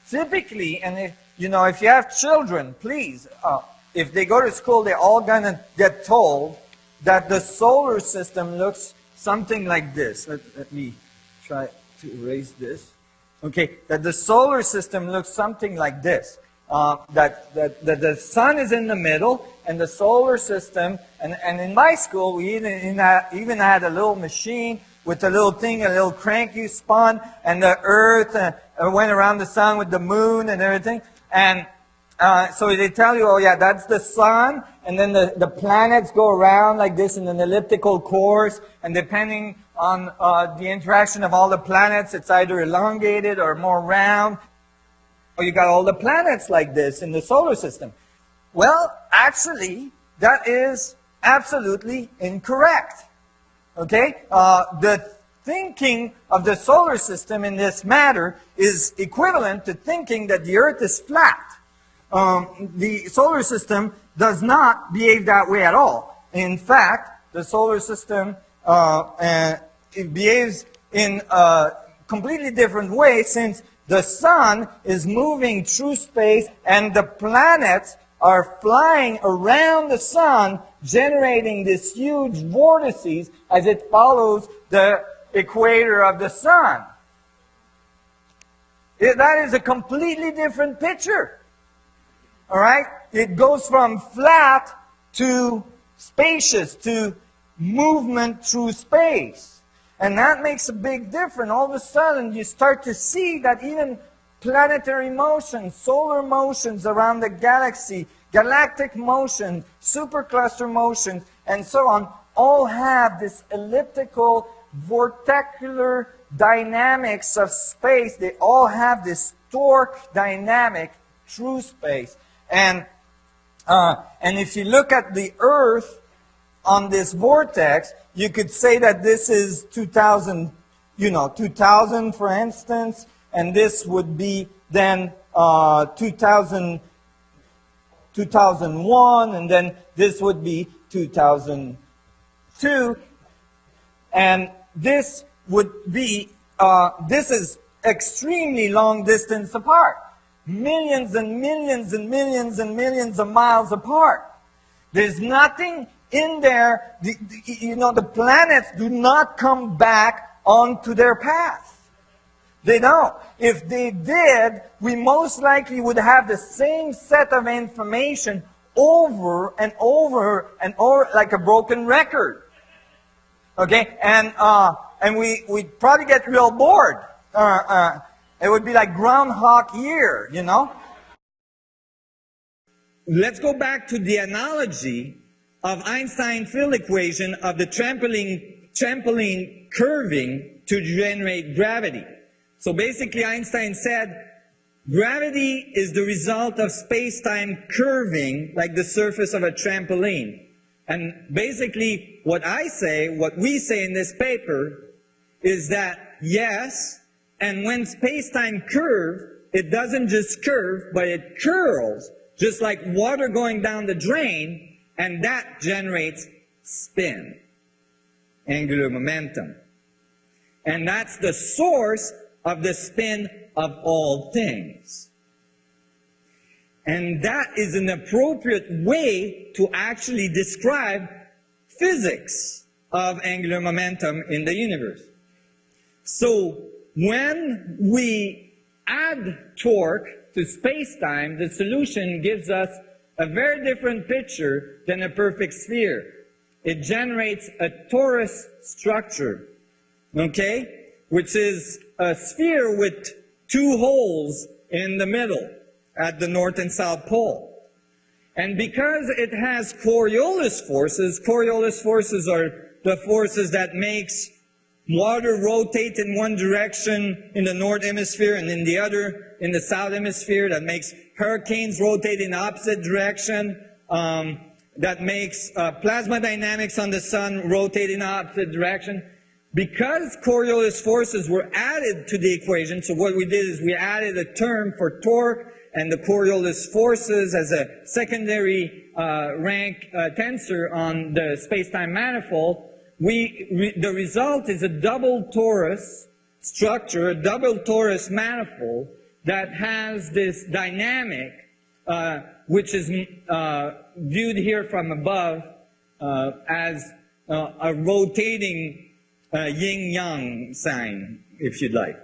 Typically, and if you have children, please, if they go to school, they're all gonna get told that the solar system looks something like this. Let me try to erase this. Okay, that the solar system looks something like this. That the sun is in the middle, and the solar system, and in my school, we even had a little machine with a little thing, a little crank you spun, and the earth went around the sun with the moon and everything. And so they tell you, oh yeah, that's the sun, and then the planets go around like this in an elliptical course, and depending on the interaction of all the planets, it's either elongated or more round. Or you got all the planets like this in the solar system. Well, actually, that is absolutely incorrect. Okay? The thinking of the solar system in this matter is equivalent to thinking that the Earth is flat. The solar system does not behave that way at all. In fact, the solar system it behaves in a completely different way, since the sun is moving through space and the planets are flying around the sun, generating these huge vortices as it follows the equator of the sun. That is a completely different picture. All right? It goes from flat to spacious, to movement through space. And that makes a big difference. All of a sudden, you start to see that even planetary motions, solar motions around the galaxy, galactic motion, supercluster motions, and so on, all have this elliptical, vorticular dynamics of space. They all have this torque dynamic through space. And if you look at the Earth on this vortex, you could say that this is 2000, 2000 for instance, and this would be then 2001, and then this would be 2002, and this would be, this is extremely long distance apart, millions and millions and millions and millions of miles apart. There's nothing in there, the planets do not come back onto their path. They don't. If they did, we most likely would have the same set of information over and over and over, like a broken record. Okay? And we'd probably get real bored. It would be like Groundhog Year, Let's go back to the analogy of Einstein's field equation of the trampoline curving to generate gravity. So basically Einstein said, gravity is the result of space-time curving like the surface of a trampoline. And basically what we say in this paper is that yes, and when space-time curves, it doesn't just curve, but it curls, just like water going down the drain. And that generates spin, angular momentum. And that's the source of the spin of all things. And that is an appropriate way to actually describe physics of angular momentum in the universe. So when we add torque to space-time, the solution gives us a very different picture than a perfect sphere. It generates a torus structure, okay? Which is a sphere with two holes in the middle at the North and South Pole. And because it has Coriolis forces are the forces that makes water rotate in one direction in the North Hemisphere and in the other in the South Hemisphere, that makes hurricanes rotate in the opposite direction, that makes plasma dynamics on the sun rotate in the opposite direction. Because Coriolis forces were added to the equation, so what we did is we added a term for torque and the Coriolis forces as a secondary rank tensor on the space-time manifold. The result is a double torus structure, a double torus manifold, that has this dynamic, which is viewed here from above as a rotating yin-yang sign, if you'd like.